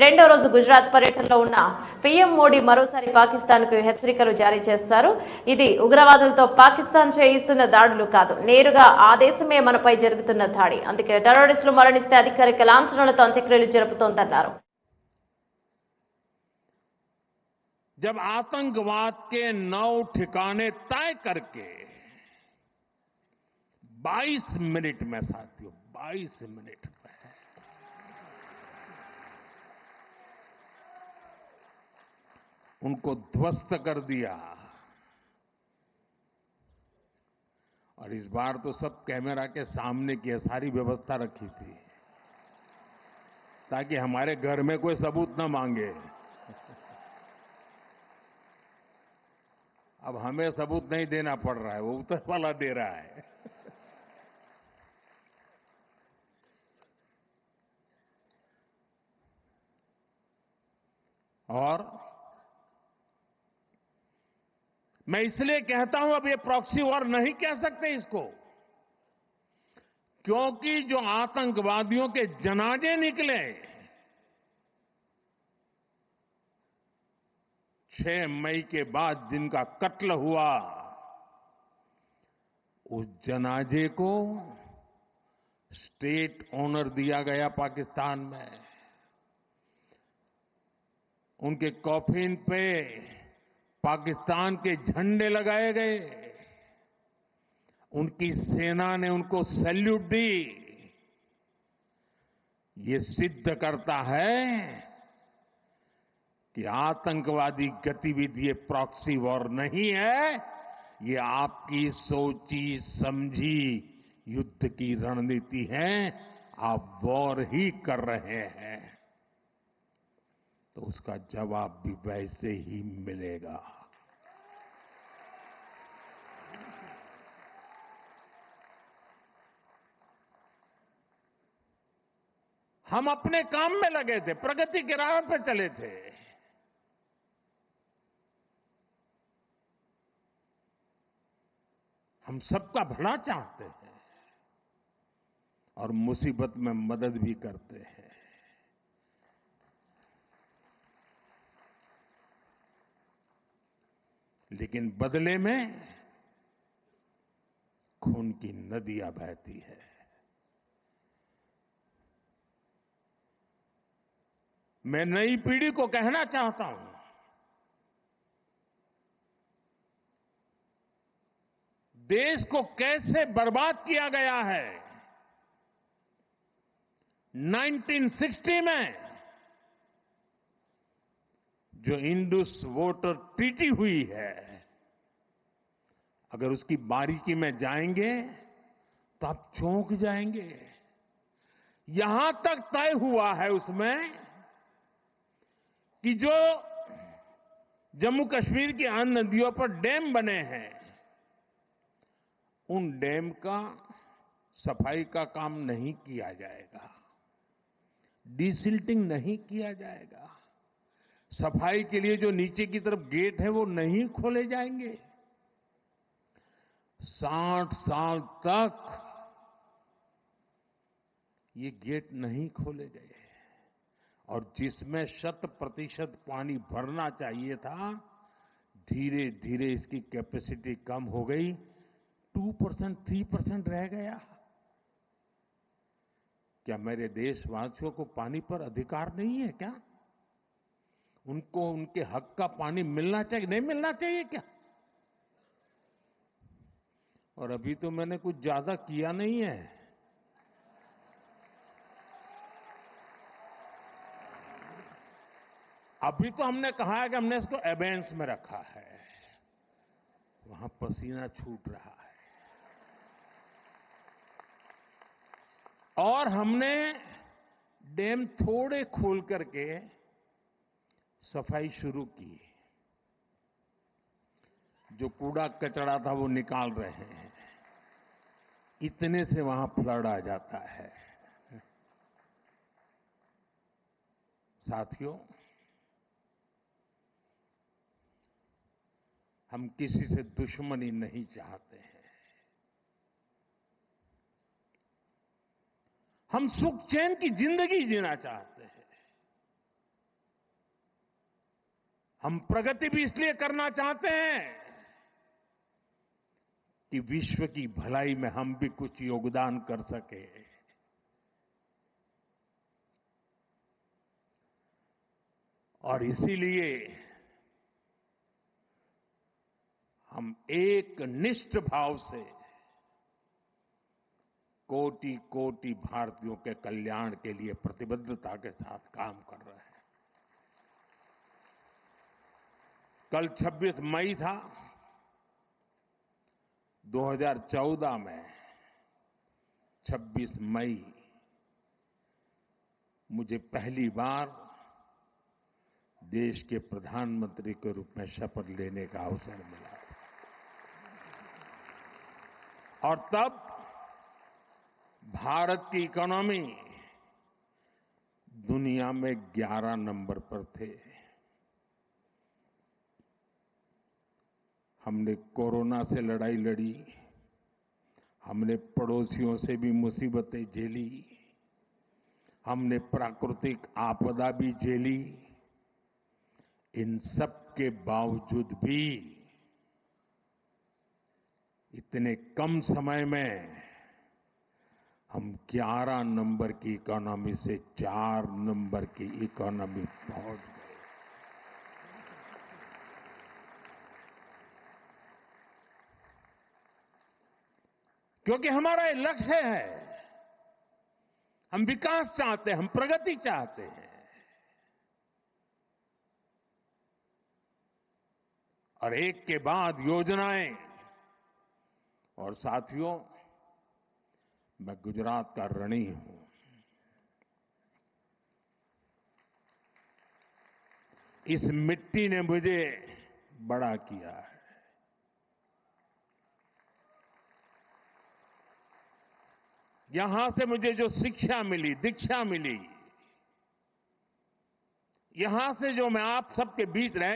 రెండో రోజు గుజరాత్ పర్యటనలో ఉన్న పీఎం మోడీ మరోసారి పాకిస్తాన్కు హెచ్చరికలు జారీ చేస్తారు. ఇది ఉగ్రవాదులతో పాకిస్తాన్ చేయిస్తున్న దాడులు కాదు, నేరుగా ఆ దేశమే మనపై జరుగుతున్న దాడి. అందుకే టెర్రరిస్టులు మరణిస్తే అధికారిక లాంఛనాలతో అంత్యక్రియలు జరుపుతోందన్నారు. जब आतंकवाद के 9 ठिकाने तय करके 22 मिनट में साथियों 22 मिनट में उनको ध्वस्त कर दिया, और इस बार तो सब कैमरा के सामने की सारी व्यवस्था रखी थी ताकि हमारे घर में कोई सबूत न मांगे। अब हमें सबूत नहीं देना पड़ रहा है, वो ऊपर वाला दे रहा है। और मैं इसलिए कहता हूं अब ये प्रॉक्सी वॉर नहीं कह सकते इसको, क्योंकि जो आतंकवादियों के जनाजे निकले 6 मई के बाद जिनका कत्ल हुआ, उस जनाजे को स्टेट ऑनर दिया गया पाकिस्तान में। उनके कॉफिन पे पाकिस्तान के झंडे लगाए गए, उनकी सेना ने उनको सैल्यूट दी। ये सिद्ध करता है कि आतंकवादी गतिविधि ये प्रॉक्सी वॉर नहीं है, ये आपकी सोची समझी युद्ध की रणनीति है। आप वॉर ही कर रहे हैं तो उसका जवाब भी वैसे ही मिलेगा। हम अपने काम में लगे थे, प्रगति के राह पर चले थे। हम सबका भला चाहते हैं और मुसीबत में मदद भी करते हैं। लेकिन बदले में खून की नदियां बहती है। मैं नई पीढ़ी को कहना चाहता हूं, देश को कैसे बर्बाद किया गया है। 1960 में जो इंडस वाटर ट्रीटी हुई है, अगर उसकी बारीकी में जाएंगे तो आप चौंक जाएंगे। यहां तक तय हुआ है उसमें कि जो जम्मू कश्मीर की अन्य नदियों पर डैम बने हैं, उन डैम का सफाई का काम नहीं किया जाएगा, डिसिल्टिंग नहीं किया जाएगा, सफाई के लिए जो नीचे की तरफ गेट है वो नहीं खोले जाएंगे। 60 साल तक ये गेट नहीं खोले गए, और जिसमें 100% पानी भरना चाहिए था, धीरे धीरे इसकी कैपेसिटी कम हो गई, 2%, 3% रह गया। क्या मेरे देशवासियों को पानी पर अधिकार नहीं है क्या? उनको उनके हक का पानी मिलना चाहिए, नहीं मिलना चाहिए क्या? और अभी तो मैंने कुछ ज्यादा किया नहीं है। अभी तो हमने कहा है कि हमने इसको एबेंस में रखा है, वहां पसीना छूट रहा है। और हमने डैम थोड़े खोल करके सफाई शुरू की, जो कूड़ा कचरा था वो निकाल रहे हैं। इतने से वहां फ्लड आ जाता है। साथियों, हम किसी से दुश्मनी नहीं चाहते हैं, हम सुख चैन की जिंदगी जीना चाहते हैं। हम प्रगति भी इसलिए करना चाहते हैं कि विश्व की भलाई में हम भी कुछ योगदान कर सके। और इसीलिए हम एक निष्ठ भाव से कोटि कोटि भारतीयों के कल्याण के लिए प्रतिबद्धता के साथ काम कर रहे हैं। कल 26 मई था। 2014 में 26 मई मुझे पहली बार देश के प्रधानमंत्री के रूप में शपथ लेने का अवसर मिला। और तब भारत की इकोनॉमी दुनिया में 11 नंबर पर थे। हमने कोरोना से लड़ाई लड़ी, हमने पड़ोसियों से भी मुसीबतें झेली, हमने प्राकृतिक आपदा भी झेली। इन सब के बावजूद भी इतने कम समय में हम 11 नंबर की इकोनॉमी से 4 नंबर की इकोनॉमी पहुंच गए। क्योंकि हमारा ये लक्ष्य है, हम विकास चाहते हैं, हम प्रगति चाहते हैं। और एक के बाद योजनाएं। और साथियों, मैं गुजरात का ऋणी हूं। इस मिट्टी ने मुझे बड़ा किया है। यहां से मुझे जो शिक्षा मिली, दीक्षा मिली, यहां से जो मैं आप सबके बीच रह